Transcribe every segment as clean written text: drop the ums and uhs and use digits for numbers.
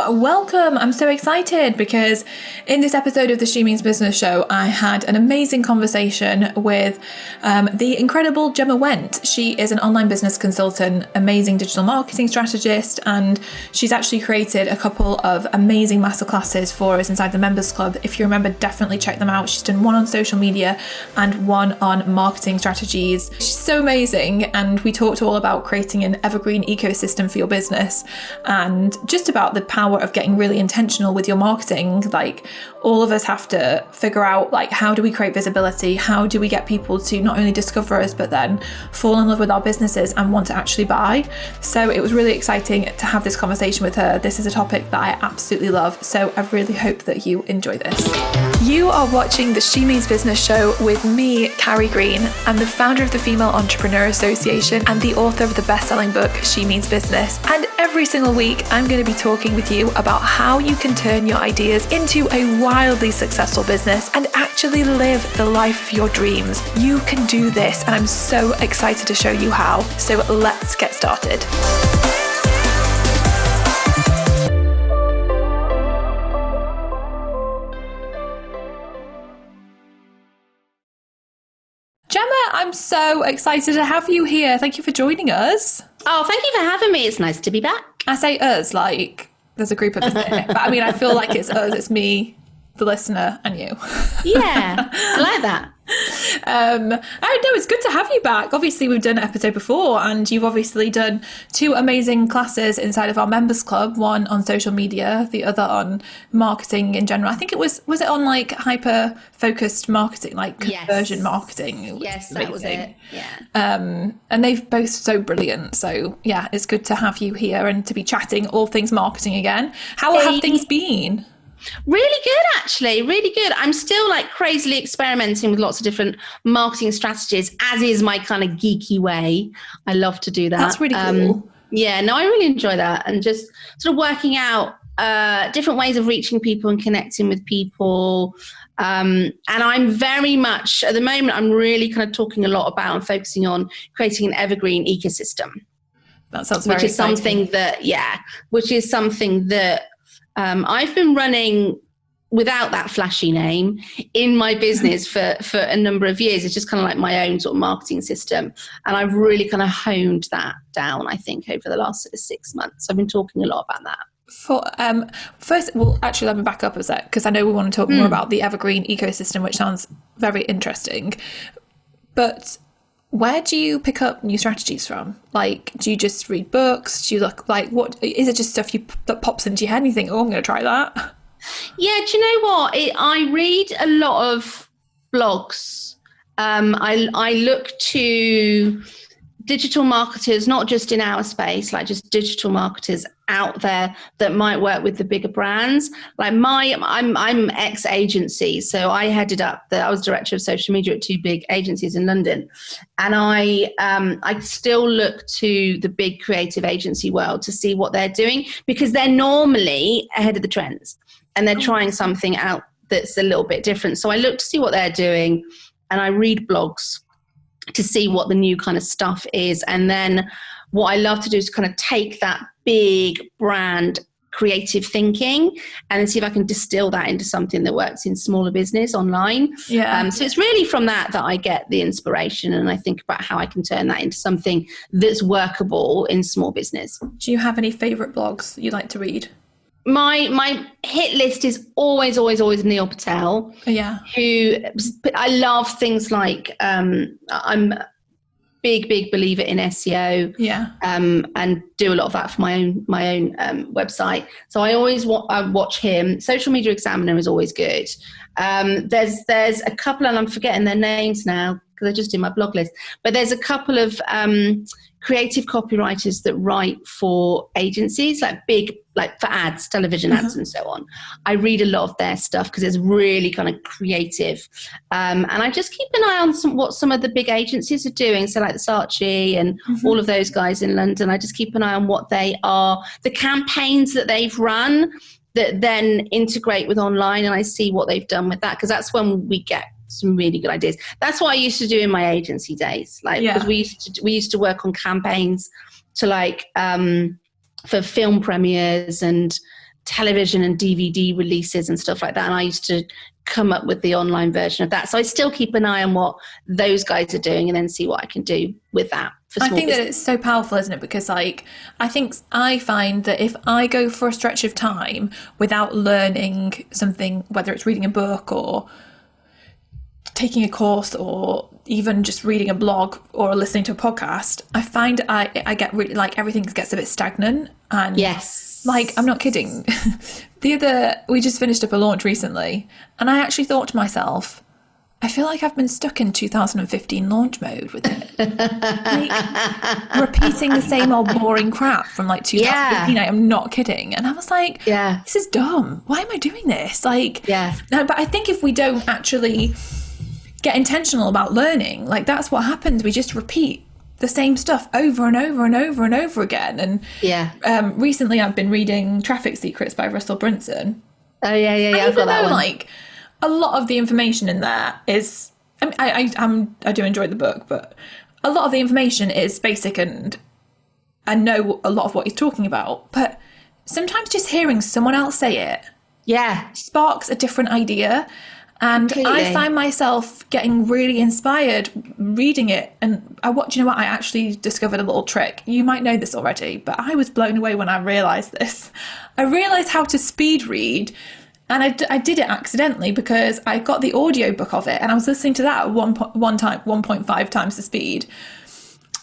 welcome. I'm so excited because in this episode of the She Means Business show, I had an amazing conversation with the incredible Gemma Went. She is an online business consultant, amazing digital marketing strategist, and she's actually created a couple of amazing masterclasses for us inside the Members Club. If you remember, definitely check them out. She's done one on social media and one on marketing strategies. She's so amazing, and we talked all about creating an evergreen ecosystem for your business and just about the power of getting really intentional with your marketing. Like, all of us have to figure out, like, how do we create visibility? How do we get people to not only discover us, but then fall in love with our businesses and want to actually buy? So it was really exciting to have this conversation with her. This is a topic that I absolutely love. So I really hope that you enjoy this. You are watching the She Means Business show with me, Carrie Green. I'm the founder of the Female Entrepreneur Association and the author of the best-selling book, She Means Business. And every single week, I'm going to be talking with you about how you can turn your ideas into a wildly successful business and actually live the life of your dreams. You can do this, and I'm so excited to show you how. So let's get started. Gemma, I'm so excited to have you here. Thank you for joining us. Oh, thank you for having me. It's nice to be back. I say us like there's a group of us here, but I mean, I feel like it's us, it's me, the listener, and you. Yeah, I like that. I know it's good to have you back. Obviously, we've done an episode before, and you've obviously done two amazing classes inside of our Members Club, one on social media, the other on marketing in general. I think it was it on like hyper focused marketing, like conversion marketing? Yes, that was it. Yeah. And they've both so brilliant. So yeah, it's good to have you here and to be chatting all things marketing again. How have things been? Really good, actually. Really good. I'm still like crazily experimenting with lots of different marketing strategies, as is my kind of geeky way. I love to do that. That's really cool. Yeah, no, I really enjoy that. And just sort of working out different ways of reaching people and connecting with people. And I'm very much, at the moment, I'm really kind of talking a lot about and focusing on creating an evergreen ecosystem. That sounds very exciting. Which is something that I've been running without that flashy name in my business for a number of years. It's just kind of like my own sort of marketing system. And I've really kind of honed that down, I think, over the last sort of 6 months. I've been talking a lot about that. First, well, actually, let me back up a sec, because I know we want to talk more about the evergreen ecosystem, which sounds very interesting. But where do you pick up new strategies from? Like, do you just read books? Do you look, like, what is it, just stuff that pops into your head and you think, oh, I'm going to try that? Yeah, do you know what? I read a lot of blogs. I look to digital marketers, not just in our space, like just digital marketers out there that might work with the bigger brands. Like I'm ex-agency, so I was director of social media at two big agencies in London, and I still look to the big creative agency world to see what they're doing, because they're normally ahead of the trends and they're trying something out that's a little bit different. So I look to see what they're doing, and I read blogs to see what the new kind of stuff is. And then what I love to do is kind of take that big brand creative thinking and then see if I can distill that into something that works in smaller business online. Yeah. So it's really from that I get the inspiration, and I think about how I can turn that into something that's workable in small business. Do you have any favorite blogs that you like to read? My hit list is always Neil Patel. Yeah. Who I love things like I'm a big believer in SEO. Yeah. And do a lot of that for my own website. So I always watch him. Social Media Examiner is always good. There's a couple, and I'm forgetting their names now because I just did my blog list. But there's a couple of creative copywriters that write for agencies, like for ads, television ads and so on. I read a lot of their stuff because it's really kind of creative. And I just keep an eye on what some of the big agencies are doing. So like the Saatchi and all of those guys in London, I just keep an eye on what they are, the campaigns that they've run that then integrate with online, and I see what they've done with that, because that's when we get some really good ideas. That's what I used to do in my agency days, because we used to work on campaigns to for film premieres and television and DVD releases and stuff like that. And I used to come up with the online version of that. So I still keep an eye on what those guys are doing and then see what I can do with that. I think that it's so powerful, isn't it? Because like, I find that if I go for a stretch of time without learning something, whether it's reading a book or taking a course or even just reading a blog or listening to a podcast, I find I get really, like, everything gets a bit stagnant. And yes, like, I'm not kidding. We just finished up a launch recently, and I actually thought to myself, I feel like I've been stuck in 2015 launch mode with it. Like, repeating the same old boring crap from like 2015. I am not kidding. And I was like, this is dumb. Why am I doing this? Like, no, but I think if we don't actually get intentional about learning, like, that's what happens. We just repeat the same stuff over and over and over and over again. And recently I've been reading Traffic Secrets by Russell Brunson. Oh yeah. I've got that one. Like, a lot of the information in there is, I do enjoy the book, but a lot of the information is basic, and I know a lot of what he's talking about. But sometimes just hearing someone else say it, sparks a different idea. And completely. I find myself getting really inspired reading it. And you know what? I actually discovered a little trick. You might know this already, but I was blown away when I realised this. I realised how to speed read. And I did it accidentally because I got the audiobook of it and I was listening to that at 1.5 times the speed.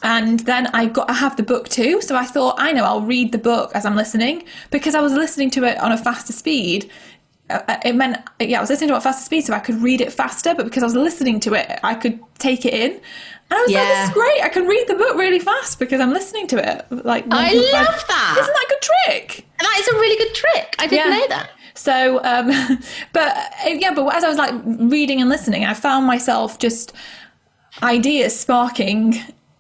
And then I have the book too. So I thought, I'll read the book as I'm listening, because I was listening to it on a faster speed. It meant, I was listening to it at faster speed so I could read it faster, but because I was listening to it, I could take it in. And I was like, this is great. I can read the book really fast because I'm listening to it. Like, I love that. Isn't that a good trick? That is a really good trick. I didn't know that. So, but as I was like reading and listening, I found myself just ideas sparking,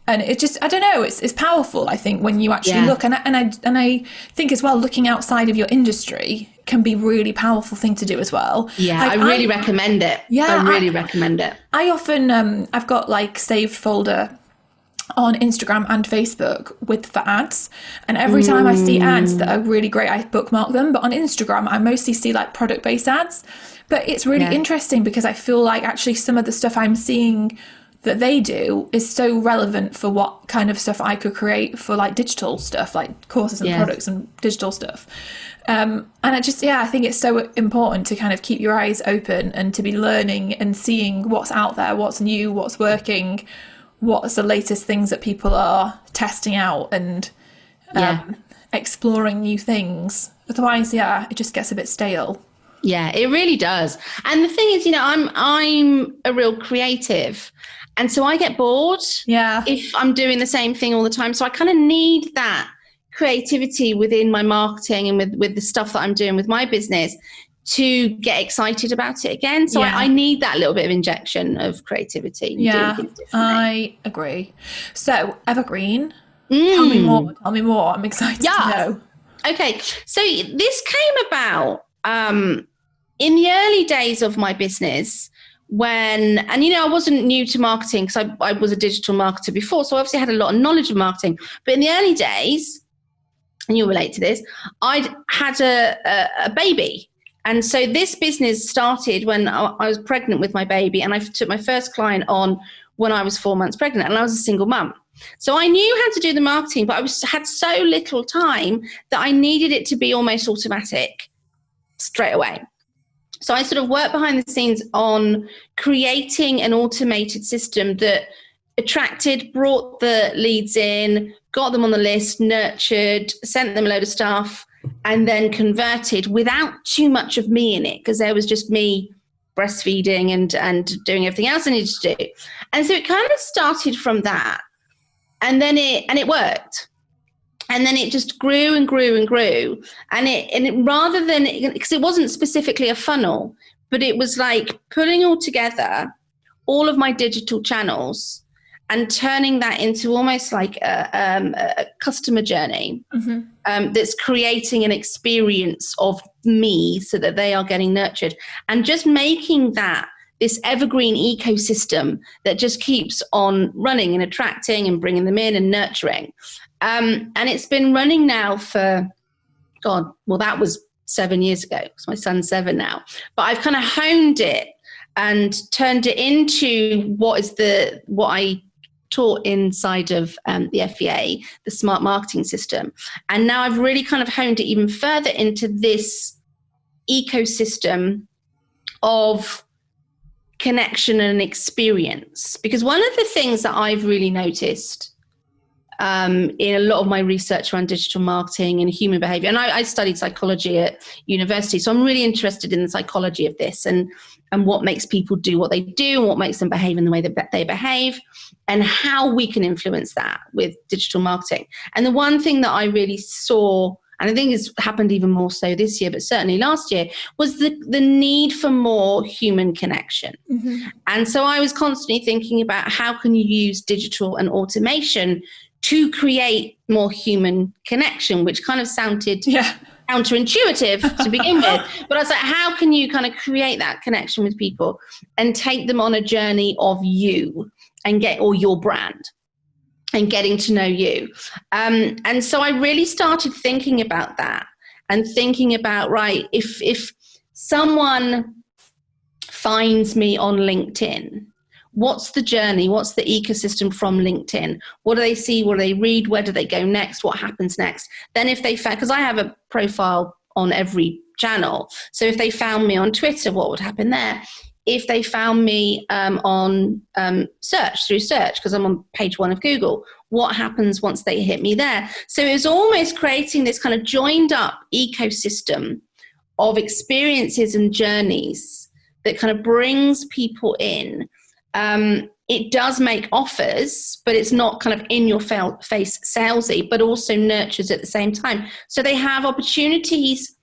and it just, I don't know, it's powerful. I think when you actually look, and I think as well, looking outside of your industry can be really powerful thing to do as well. Yeah, like, I really recommend it. I really recommend it. I often, I've got like saved folder on Instagram and Facebook for ads, and every time I see ads that are really great, I bookmark them. But on Instagram I mostly see like product-based ads, but it's really interesting because I feel like actually some of the stuff I'm seeing that they do is so relevant for what kind of stuff I could create for like digital stuff, like courses and products and digital stuff. And I just, I think it's so important to kind of keep your eyes open and to be learning and seeing what's out there, what's new, what's working, what's the latest things that people are testing out, and exploring new things. Otherwise, it just gets a bit stale. Yeah, it really does. And the thing is, I'm a real creative, and so I get bored if I'm doing the same thing all the time. So I kind of need that creativity within my marketing and with the stuff that I'm doing with my business to get excited about it again. So I need that little bit of injection of creativity. I agree. So evergreen, tell me more. I'm excited to know. Okay, so this came about in the early days of my business when, and I wasn't new to marketing because I was a digital marketer before, so I obviously had a lot of knowledge of marketing. But in the early days, and you'll relate to this, I'd had a baby. And so this business started when I was pregnant with my baby, and I took my first client on when I was 4 months pregnant, and I was a single mum. So I knew how to do the marketing, but I had so little time that I needed it to be almost automatic straight away. So I sort of worked behind the scenes on creating an automated system that brought the leads in, got them on the list, nurtured, sent them a load of stuff, and then converted without too much of me in it, because there was just me breastfeeding and doing everything else I needed to do. And so it kind of started from that. And then it worked. And then it just grew and grew and grew. And it rather than, because it wasn't specifically a funnel, but it was like putting all together all of my digital channels and turning that into almost like a customer journey that's creating an experience of me so that they are getting nurtured, and just making that this evergreen ecosystem that just keeps on running and attracting and bringing them in and nurturing. And it's been running now for, that was 7 years ago, because my son's 7 now. But I've kind of honed it and turned it into what I taught inside of the FEA, the smart marketing system. And now I've really kind of honed it even further into this ecosystem of connection and experience. Because one of the things that I've really noticed in a lot of my research around digital marketing and human behavior, and I studied psychology at university, so I'm really interested in the psychology of this and what makes people do what they do and what makes them behave in the way that they behave, and how we can influence that with digital marketing. And the one thing that I really saw, and I think it's happened even more so this year, but certainly last year, was the need for more human connection. Mm-hmm. And so I was constantly thinking about how can you use digital and automation to create more human connection, which kind of sounded counterintuitive to begin with. But I was like, how can you kind of create that connection with people and take them on a journey of you and or your brand and getting to know you? And so I really started thinking about that and thinking about, right, if someone finds me on LinkedIn, what's the journey? What's the ecosystem from LinkedIn? What do they see? What do they read? Where do they go next? What happens next? Then if they found, because I have a profile on every channel. So if they found me on Twitter, what would happen there? If they found me on through search, because I'm on page 1 of Google, what happens once they hit me there? So it was almost creating this kind of joined up ecosystem of experiences and journeys that kind of brings people in. It does make offers, but it's not kind of in your face salesy, but also nurtures at the same time. So they have opportunities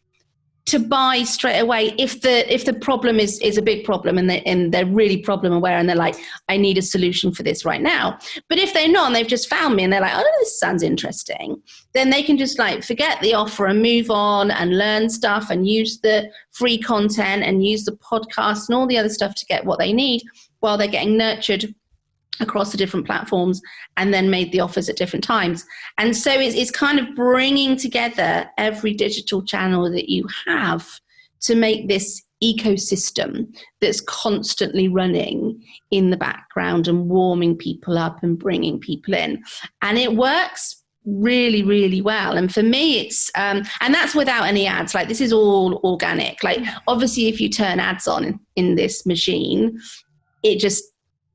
to buy straight away if the problem is a big problem and they're really problem aware and they're like, I need a solution for this right now. But if they're not and they've just found me and they're like, oh, this sounds interesting, then they can just like forget the offer and move on and learn stuff and use the free content and use the podcast and all the other stuff to get what they need while they're getting nurtured across the different platforms and then made the offers at different times. And so it's kind of bringing together every digital channel that you have to make this ecosystem that's constantly running in the background and warming people up and bringing people in. And it works really, really well. And for me, it's, and that's without any ads. Like, this is all organic. Like, obviously, if you turn ads on in this machine, it just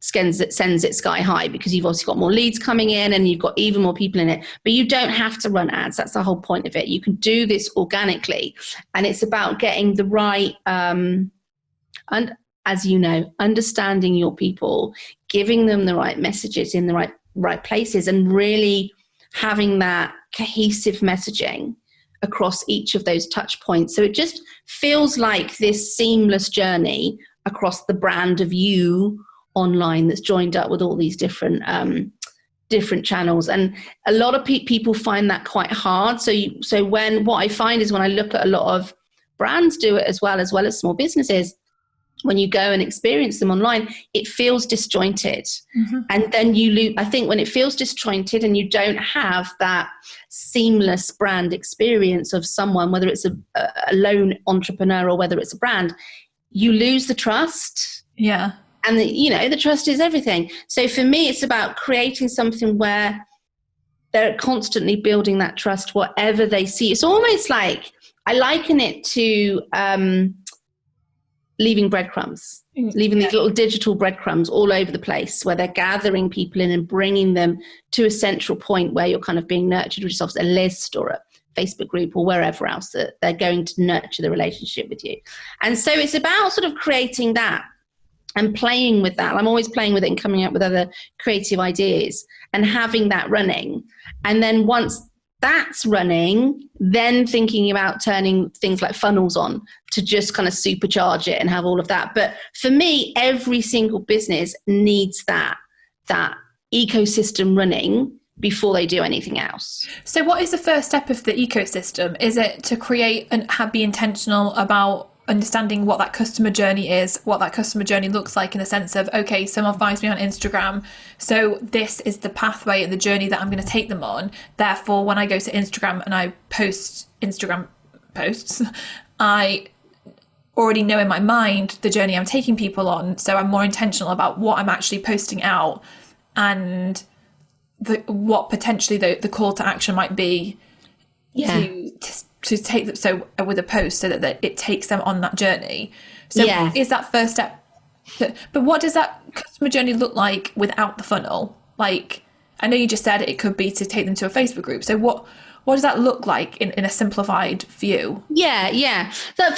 sends it sky high because you've obviously got more leads coming in and you've got even more people in it, but you don't have to run ads. That's the whole point of it. You can do this organically, and it's about getting the right, and as you know, understanding your people, giving them the right messages in the right places, and really having that cohesive messaging across each of those touch points. So it just feels like this seamless journey across the brand of you online that's joined up with all these different channels. And a lot of people find that quite hard. So what I find is when I look at a lot of brands do it as well as small businesses, when you go and experience them online, it feels disjointed. Mm-hmm. And then you lose. I think when it feels disjointed and you don't have that seamless brand experience of someone, whether it's a lone entrepreneur or whether it's a brand, you lose the trust. Yeah. And the trust is everything. So for me, it's about creating something where they're constantly building that trust, whatever they see. It's almost like, I liken it to leaving breadcrumbs, leaving these little digital breadcrumbs all over the place where they're gathering people in and bringing them to a central point where you're kind of being nurtured, which is often a list or a Facebook group or wherever else that they're going to nurture the relationship with you. And so it's about sort of creating that and playing with that. I'm always playing with it and coming up with other creative ideas and having that running. And then once that's running, then thinking about turning things like funnels on to just kind of supercharge it and have all of that. But for me, every single business needs that ecosystem running before they do anything else. So what is the first step of the ecosystem? Is it to create and be intentional about understanding what that customer journey is, what that customer journey looks like, in the sense of, okay, someone finds me on Instagram, so this is the pathway and the journey that I'm going to take them on. Therefore, when I go to Instagram and I post Instagram posts, I already know in my mind the journey I'm taking people on. So I'm more intentional about what I'm actually posting out and what potentially the call to action might be to take them. So with a post, so that it takes them on that journey. So is that first step? But what does that customer journey look like without the funnel? Like, I know you just said it could be to take them to a Facebook group. So what does that look like in a simplified view? Yeah. So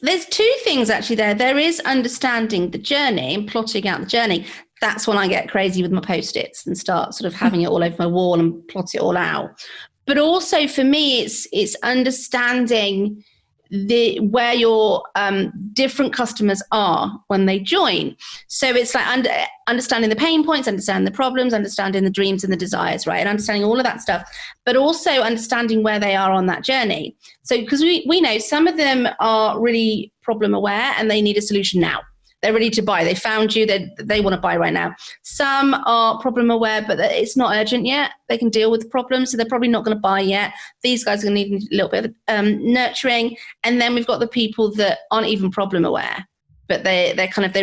there's two things actually there. There is understanding the journey and plotting out the journey. That's when I get crazy with my Post-its and start sort of having it all over my wall and plot it all out. But also for me, it's understanding where your different customers are when they join. So it's like understanding the pain points, understanding the problems, understanding the dreams and the desires, right? And understanding all of that stuff, but also understanding where they are on that journey. So because we know some of them are really problem aware and they need a solution now. They're ready to buy. They found you. They want to buy right now. Some are problem aware, but it's not urgent yet. They can deal with the problem, so they're probably not going to buy yet. These guys are going to need a little bit of nurturing. And then we've got the people that aren't even problem aware, but they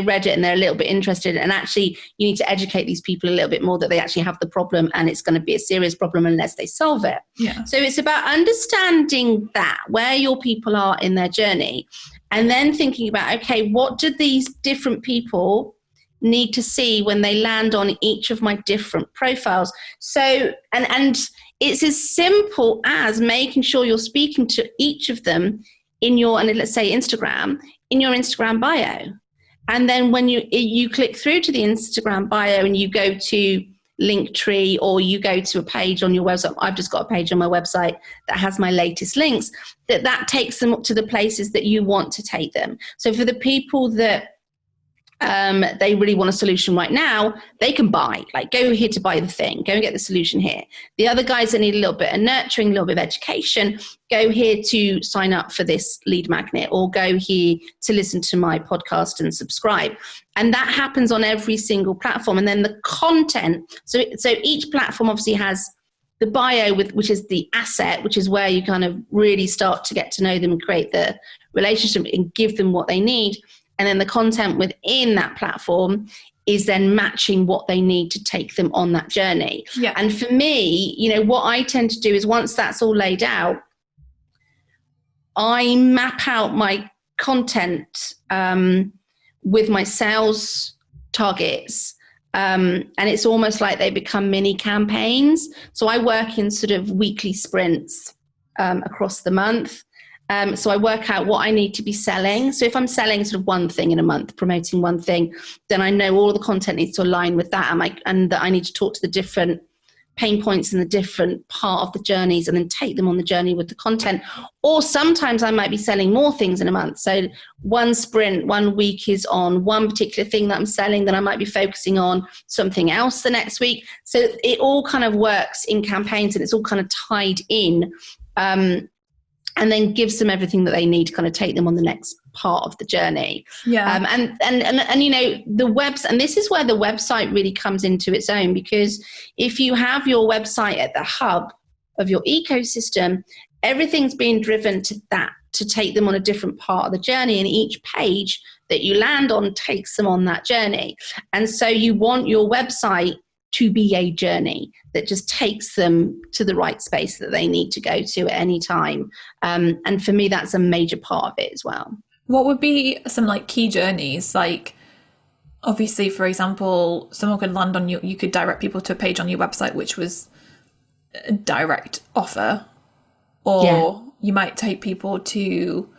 read it and they're a little bit interested. And actually, you need to educate these people a little bit more that they actually have the problem, and it's going to be a serious problem unless they solve it. Yeah. So it's about understanding that where your people are in their journey. And then thinking about, okay, what do these different people need to see when they land on each of my different profiles? So, and it's as simple as making sure you're speaking to each of them in your, and let's say Instagram, in your Instagram bio. And then when you click through to the Instagram bio and you go to Linktree or you go to a page on your website, I've just got a page on my website that has my latest links, that takes them up to the places that you want to take them. So for the people that they really want a solution right now, they can buy, like go here to buy the thing, go and get the solution here. The other guys that need a little bit of nurturing, a little bit of education, go here to sign up for this lead magnet or go here to listen to my podcast and subscribe. And that happens on every single platform. And then the content, so each platform obviously has the bio, which is the asset, which is where you kind of really start to get to know them and create the relationship and give them what they need. And then the content within that platform is then matching what they need to take them on that journey. Yeah. And for me, what I tend to do is once that's all laid out, I map out my content with my sales targets. And it's almost like they become mini campaigns. So I work in sort of weekly sprints across the month. So I work out what I need to be selling. So if I'm selling sort of one thing in a month, promoting one thing, then I know all of the content needs to align with that. And that I need to talk to the different pain points in the different part of the journeys and then take them on the journey with the content. Or sometimes I might be selling more things in a month. So one sprint, 1 week is on one particular thing that I'm selling, then I might be focusing on something else the next week. So it all kind of works in campaigns and it's all kind of tied in. And then gives them everything that they need to kind of take them on the next part of the journey. Yeah. And the webs, and this is where the website really comes into its own, because if you have your website at the hub of your ecosystem, everything's being driven to that, to take them on a different part of the journey, and each page that you land on takes them on that journey. And so you want your website to be a journey that just takes them to the right space that they need to go to at any time. And for me, that's a major part of it as well. What would be some like key journeys? Like, obviously, for example, someone could land on you could direct people to a page on your website, which was a direct offer, or you might take people to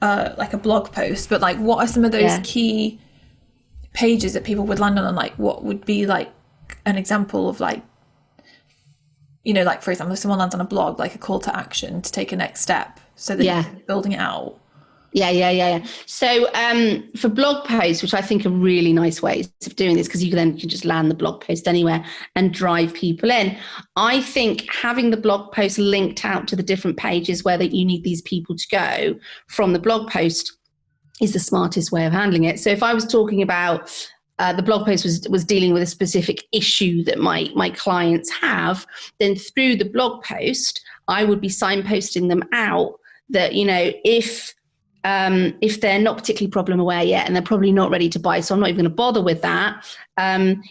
like a blog post. But like, what are some of those key pages that people would land on? And like, what would be like an example of like, like for example, if someone lands on a blog, like a call to action to take a next step, so that you're building it out. Yeah. So for blog posts, which I think are really nice ways of doing this, because you can just land the blog post anywhere and drive people in. I think having the blog post linked out to the different pages where that you need these people to go from the blog post is the smartest way of handling it. So if I was talking about the blog post was dealing with a specific issue that my clients have, then through the blog post, I would be signposting them out that, you know, if they're not particularly problem aware yet and they're probably not ready to buy, so I'm not even going to bother with that.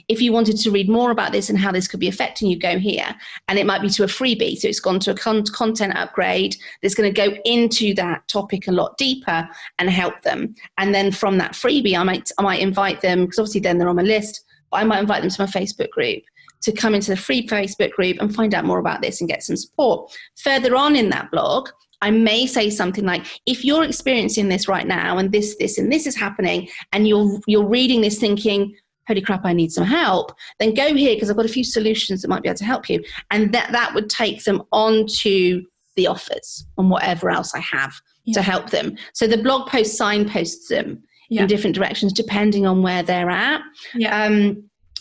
If you wanted to read more about this and how this could be affecting you, go here. And it might be to a freebie. So it's gone to a content upgrade that's going to go into that topic a lot deeper and help them. And then from that freebie, I might invite them, because obviously then they're on my list, but I might invite them to my Facebook group to come into the free Facebook group and find out more about this and get some support. Further on in that blog, I may say something like, if you're experiencing this right now and this, and this is happening, and you're reading this thinking, holy crap, I need some help, then go here because I've got a few solutions that might be able to help you. And that would take them onto the offers and whatever else I have to help them. So the blog post signposts them in different directions depending on where they're at.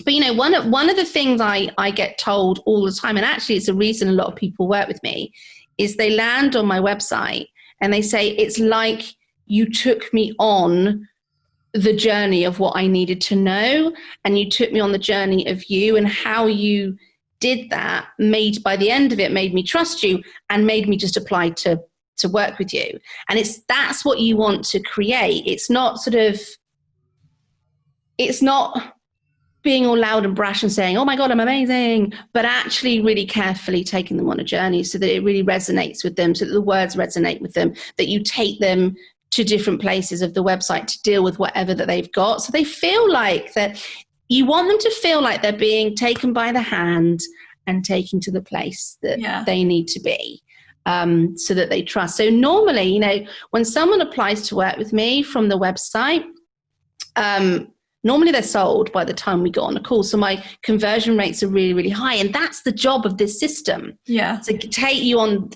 But, you know, one of the things I get told all the time, and actually it's a reason a lot of people work with me, is they land on my website and they say, it's like you took me on the journey of what I needed to know, and you took me on the journey of you, and how you did that by the end of it, made me trust you and made me just apply to work with you. And that's what you want to create. It's not being all loud and brash and saying, oh my God, I'm amazing, but actually really carefully taking them on a journey so that it really resonates with them, so that the words resonate with them, that you take them to different places of the website to deal with whatever that they've got. So they feel like that, you want them to feel like they're being taken by the hand and taken to the place that they need to be, so that they trust. So normally, you know, when someone applies to work with me from the website, normally they're sold by the time we go on a call. So my conversion rates are really, really high. And that's the job of this system. Yeah. To take you on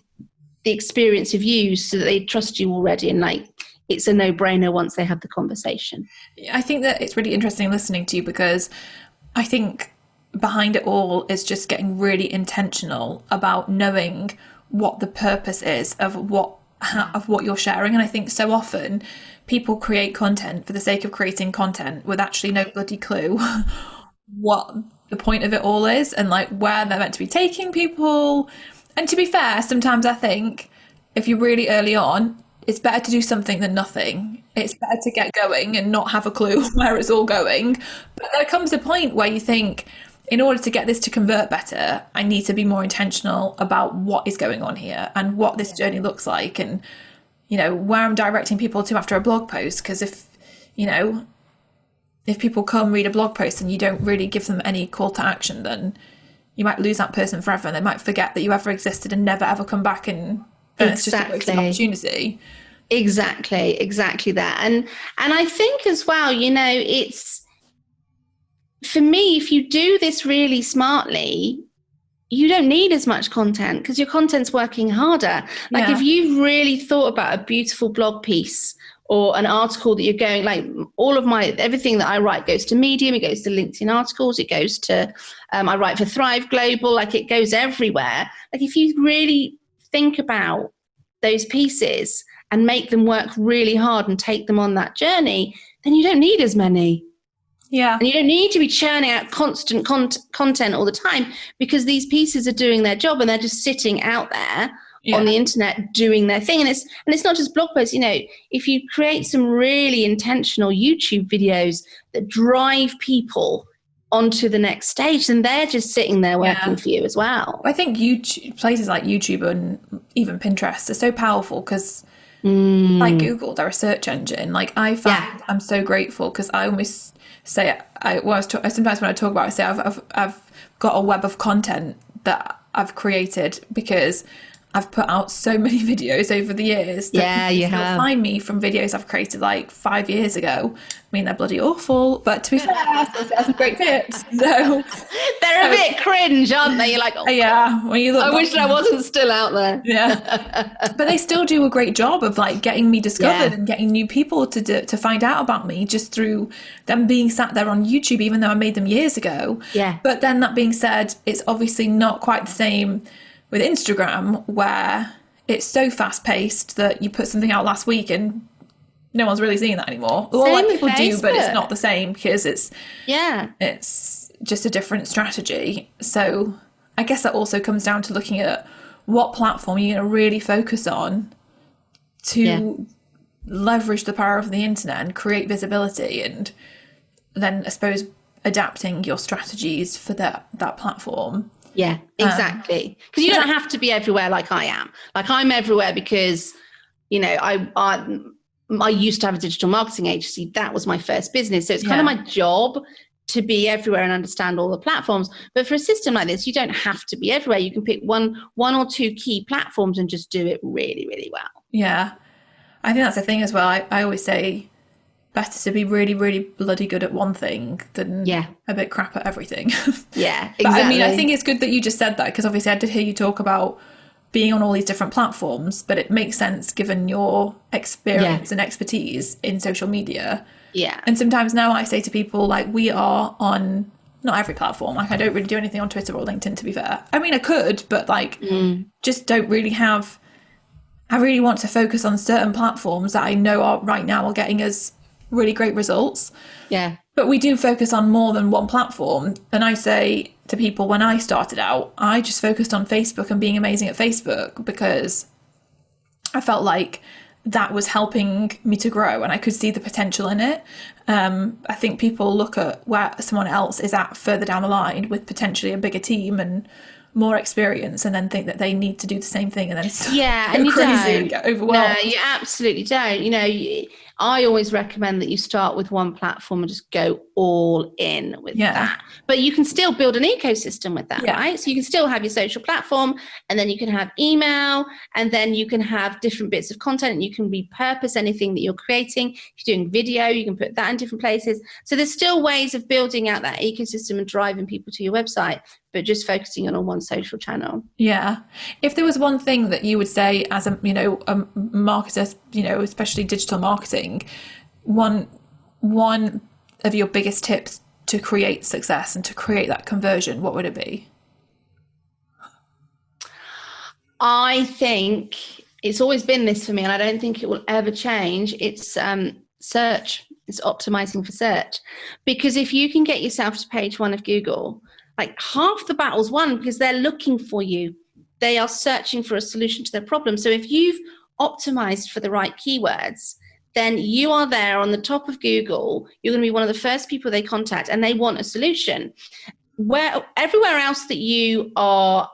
the experience of you so that they trust you already. And like, it's a no-brainer once they have the conversation. I think that it's really interesting listening to you, because I think behind it all is just getting really intentional about knowing what the purpose is of what you're sharing. And I think so often people create content for the sake of creating content with actually no bloody clue what the point of it all is, and like where they're meant to be taking people. And to be fair, sometimes I think if you're really early on, it's better to do something than nothing. It's better to get going and not have a clue where it's all going. But there comes a point where you think, in order to get this to convert better, I need to be more intentional about what is going on here and what this journey looks like, and, you know, where I'm directing people to after a blog post. Because if people come read a blog post and you don't really give them any call to action, then you might lose that person forever, and they might forget that you ever existed and never ever come back, and it's just a wasted opportunity. Exactly that. And I think as well, you know, it's, for me, if you do this really smartly, you don't need as much content because your content's working harder. Like if you've really thought about a beautiful blog piece or an article that you're going, like everything that I write goes to Medium, it goes to LinkedIn articles, it goes to, I write for Thrive Global, like it goes everywhere. Like if you really think about those pieces and make them work really hard and take them on that journey, then you don't need as many. Yeah. And you don't need to be churning out constant content all the time, because these pieces are doing their job and they're just sitting out there on the internet doing their thing. And it's not just blog posts. You know, if you create some really intentional YouTube videos that drive people onto the next stage, then they're just sitting there working for you as well. I think places like YouTube and even Pinterest are so powerful because like Google, they're a search engine. Like I found, I'm so grateful because I almost say sometimes when I talk about it, I say I've got a web of content that I've created because I've put out so many videos over the years that you have. Find me from videos I've created like 5 years ago. I mean, they're bloody awful, but to be fair, there's some great tips. So they're a bit cringe, aren't they? You're like, oh, yeah. When you look, I wish I wasn't still out there. Yeah, but they still do a great job of like getting me discovered and getting new people to find out about me just through them being sat there on YouTube, even though I made them years ago. Yeah. But then that being said, it's obviously not quite the same with Instagram, where it's so fast paced that you put something out last week and no one's really seeing that anymore. Well, like people do, but it's not the same because it's just a different strategy. So I guess that also comes down to looking at what platform you're going to really focus on to leverage the power of the internet and create visibility, and then I suppose adapting your strategies for that platform. Yeah, exactly. Because you don't have to be everywhere like I am. Like I'm everywhere because, you know, I used to have a digital marketing agency. That was my first business. So it's kind of my job to be everywhere and understand all the platforms. But for a system like this, you don't have to be everywhere. You can pick one or two key platforms and just do it really, really well. Yeah. I think that's the thing as well. I always say better to be really, really bloody good at one thing than a bit crap at everything. Yeah, exactly. But I mean, I think it's good that you just said that, because obviously I did hear you talk about being on all these different platforms, but it makes sense given your experience and expertise in social media. Yeah. And sometimes now I say to people, like, we are on not every platform. Like, I don't really do anything on Twitter or LinkedIn, to be fair. I mean, I could, but like, just don't really have. I really want to focus on certain platforms that I know are right now are getting us really great results. Yeah. But we do focus on more than one platform. And I say to people, when I started out, I just focused on Facebook and being amazing at Facebook, because I felt like that was helping me to grow and I could see the potential in it. I think people look at where someone else is at further down the line with potentially a bigger team and more experience, and then think that they need to do the same thing, and then and you crazy don't. and get overwhelmed. No, you absolutely don't. You know, I always recommend that you start with one platform and just go all in with that. But you can still build an ecosystem with that, right? So you can still have your social platform, and then you can have email, and then you can have different bits of content, and you can repurpose anything that you're creating. If you're doing video, you can put that in different places. So there's still ways of building out that ecosystem and driving people to your website, but just focusing on one social channel. Yeah. If there was one thing that you would say as a marketer, especially digital marketing, one of your biggest tips to create success and to create that conversion, what would it be? I think it's always been this for me, and I don't think it will ever change. It's search. It's optimizing for search. Because if you can get yourself to page one of Google, like half the battle's won, because they're looking for you. They are searching for a solution to their problem. So if you've optimized for the right keywords, then you are there on the top of Google. You're going to be one of the first people they contact, and they want a solution. Where everywhere else that you are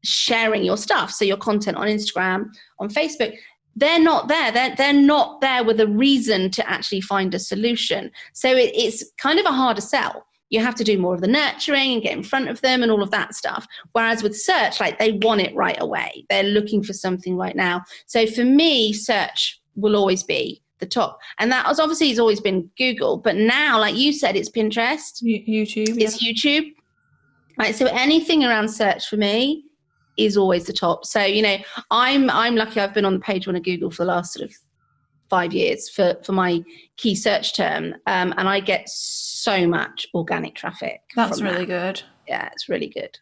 sharing your stuff, so your content on Instagram, on Facebook, they're not there. They're not there with a reason to actually find a solution. So it's kind of a harder sell. You have to do more of the nurturing and get in front of them and all of that stuff. Whereas with search, like, they want it right away. They're looking for something right now. So for me, search will always be the top. And that has obviously has always been Google. But now, like you said, it's Pinterest. YouTube. It's YouTube. Right. So anything around search for me is always the top. So, I'm lucky I've been on the page one of Google for the last sort of 5 years for my key search term. And I get so much organic traffic. That's really good. Yeah, it's really good.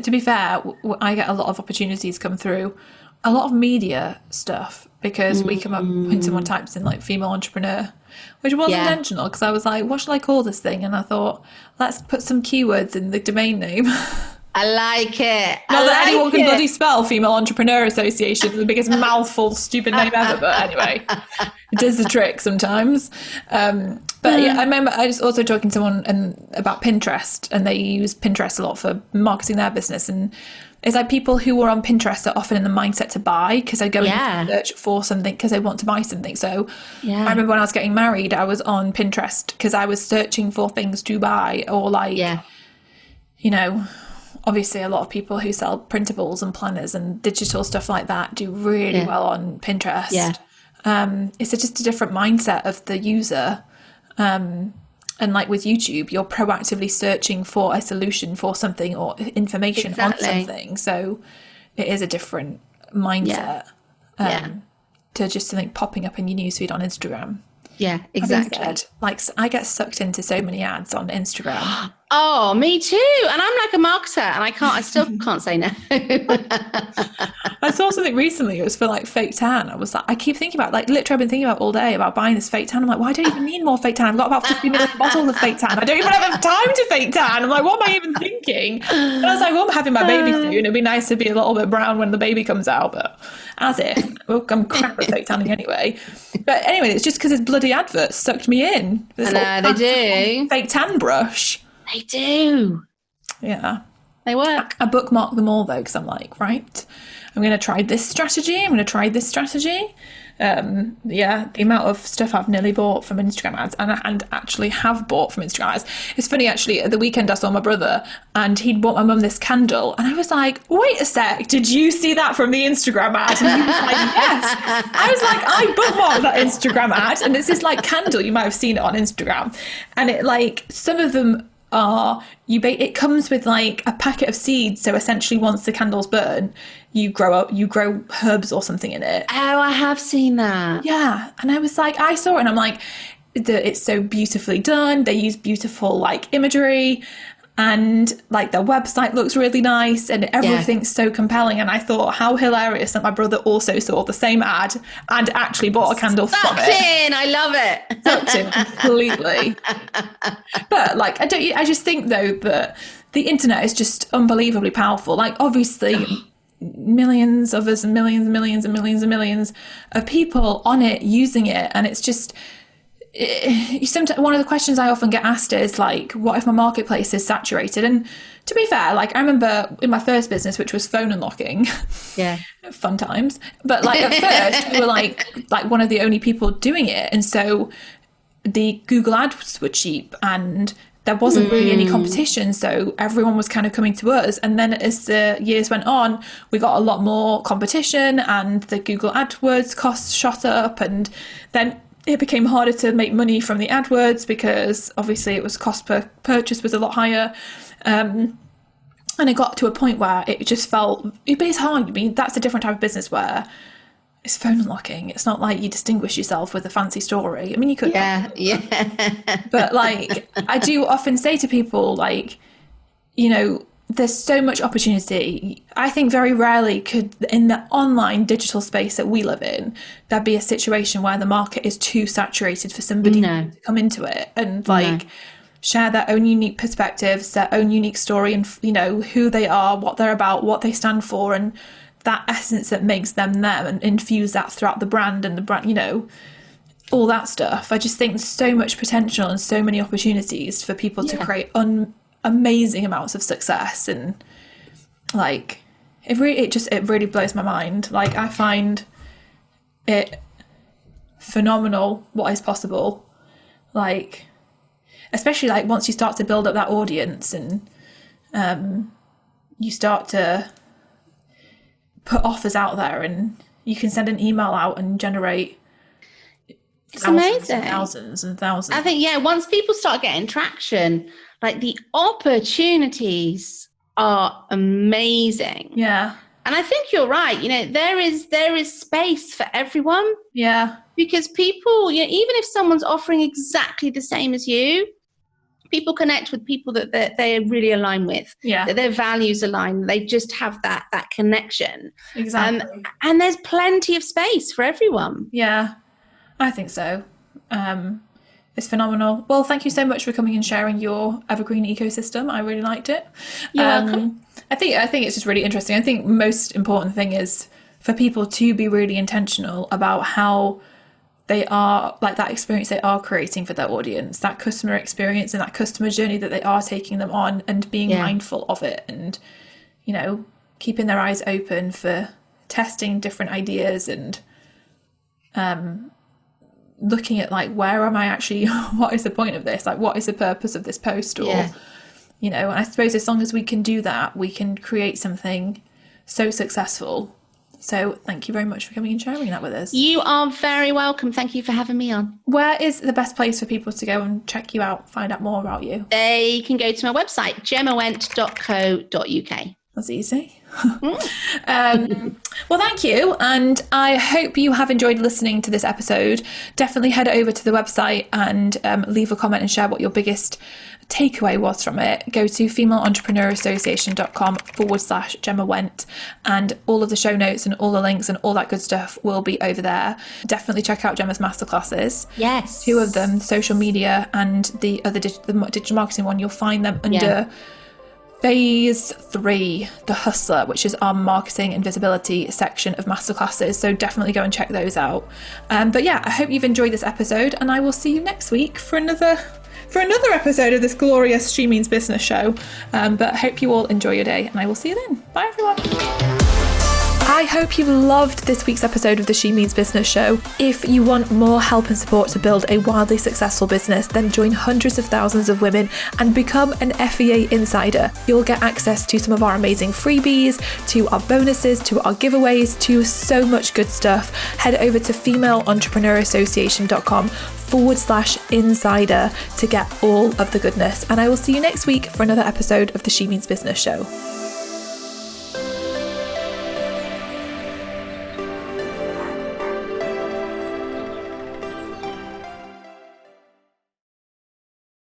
To be fair, I get a lot of opportunities come through, a lot of media stuff, because we come up when someone types in like female entrepreneur, which was intentional, because I was like, what should I call this thing? And I thought, let's put some keywords in the domain name. I like it. Not that anyone can bloody spell Female Entrepreneur Association, the biggest mouthful, stupid name ever. But anyway, it does the trick sometimes. But yeah, I remember I was also talking to someone about Pinterest, and they use Pinterest a lot for marketing their business. And it's like people who are on Pinterest are often in the mindset to buy, because they're going to search for something because they want to buy something. So I remember when I was getting married, I was on Pinterest because I was searching for things to buy, or obviously a lot of people who sell printables and planners and digital stuff like that do really well on Pinterest. It's just a different mindset of the user. And like with YouTube, you're proactively searching for a solution for something or information on something. So it is a different mindset to just something popping up in your newsfeed on Instagram. Yeah, exactly. Like, I get sucked into so many ads on Instagram. Oh, me too. And I'm like a marketer, and I still can't say no. I saw something recently. It was for like fake tan. I was like, I keep thinking about, like, literally I've been thinking about all day about buying this fake tan. I'm like, well, I don't even need more fake tan. I've got about 50 million bottles of fake tan. I don't even have time to fake tan. I'm like, what am I even thinking? And I was like, well, I'm having my baby soon. It'd be nice to be a little bit brown when the baby comes out, but as if. Well, I'm crap at fake tanning anyway. But anyway, it's just because his bloody adverts sucked me in. I know, they do. Fake tan brush. They do. Yeah. They work. I bookmark them all though, because I'm like, right, I'm going to try this strategy. I'm going to try this strategy. The amount of stuff I've nearly bought from Instagram ads and actually have bought from Instagram ads. It's funny, actually, at the weekend I saw my brother and he'd bought my mum this candle. And I was like, wait a sec, did you see that from the Instagram ad? And he was like, yes. I was like, I bookmarked that Instagram ad. And it's this like candle, you might have seen it on Instagram. And it like, some of them are it comes with like a packet of seeds, so essentially once the candles burn you grow herbs or something in it. Oh, I have seen that. Yeah. And I was like, I saw it and I'm like, it's so beautifully done, they use beautiful like imagery, and like their website looks really nice and everything's so compelling. And I thought, how hilarious that my brother also saw the same ad and actually bought a candle from it. I love it. Sucked in completely. But like, I just think though that the internet is just unbelievably powerful. Like obviously millions of us and millions and millions and millions and millions of people on it using it, and it's just sometimes one of the questions I often get asked is like, what if my marketplace is saturated? And to be fair, like I remember in my first business, which was phone unlocking, fun times, but like at first we were like one of the only people doing it, and so the Google ads were cheap and there wasn't really any competition, so everyone was kind of coming to us. And then as the years went on, we got a lot more competition and the Google AdWords costs shot up, and then it became harder to make money from the AdWords because obviously it was cost per purchase was a lot higher. And it got to a point where it just felt, it's hard. I mean, that's a different type of business where it's phone unlocking. It's not like you distinguish yourself with a fancy story. I mean, you could. Yeah. But like, I do often say to people, like, you know, there's so much opportunity. I think very rarely could, in the online digital space that we live in, there be a situation where the market is too saturated for somebody to come into it and like share their own unique perspectives, their own unique story, and you know who they are, what they're about, what they stand for, and that essence that makes them them, and infuse that throughout the brand and the brand, you know, all that stuff. I just think there's so much potential and so many opportunities for people to create amazing amounts of success, and like it really blows my mind. Like I find it phenomenal what is possible, like especially like once you start to build up that audience and you start to put offers out there and you can send an email out and generate thousands and thousands. I think once people start getting traction, like the opportunities are amazing. Yeah. And I think you're right. You know, there is space for everyone. Yeah. Because people, you know, even if someone's offering exactly the same as you, people connect with people that they really align with. Yeah. That their values align. They just have that connection. Exactly. And there's plenty of space for everyone. Yeah, I think so. It's phenomenal. Well, thank you so much for coming and sharing your evergreen ecosystem. I really liked it. You're welcome. I think it's just really interesting. I think most important thing is for people to be really intentional about how they are, like that experience they are creating for their audience, that customer experience and that customer journey that they are taking them on, and being mindful of it, and, you know, keeping their eyes open for testing different ideas, and looking at like, where am I actually, what is the point of this? Like, what is the purpose of this post? Or, you know, and I suppose as long as we can do that, we can create something so successful. So thank you very much for coming and sharing that with us. You are very welcome. Thank you for having me on. Where is the best place for people to go and check you out, find out more about you? They can go to my website, gemmawent.co.uk. That's easy. Well, thank you. And I hope you have enjoyed listening to this episode. Definitely head over to the website and leave a comment and share what your biggest takeaway was from it. Go to femaleentrepreneurassociation.com/Gemma Went, and all of the show notes and all the links and all that good stuff will be over there. Definitely check out Gemma's masterclasses. Yes. 2 of them, social media and the other digital marketing one. You'll find them under Phase 3, The Hustler, which is our marketing and visibility section of masterclasses. So definitely go and check those out. But yeah, I hope you've enjoyed this episode, and I will see you next week for another episode of this glorious She Means Business show. But I hope you all enjoy your day, and I will see you then. Bye, everyone. I hope you loved this week's episode of the She Means Business show. If you want more help and support to build a wildly successful business, then join hundreds of thousands of women and become an FEA insider. You'll get access to some of our amazing freebies, to our bonuses, to our giveaways, to so much good stuff. Head over to femaleentrepreneurassociation.com/insider to get all of the goodness. And I will see you next week for another episode of the She Means Business show.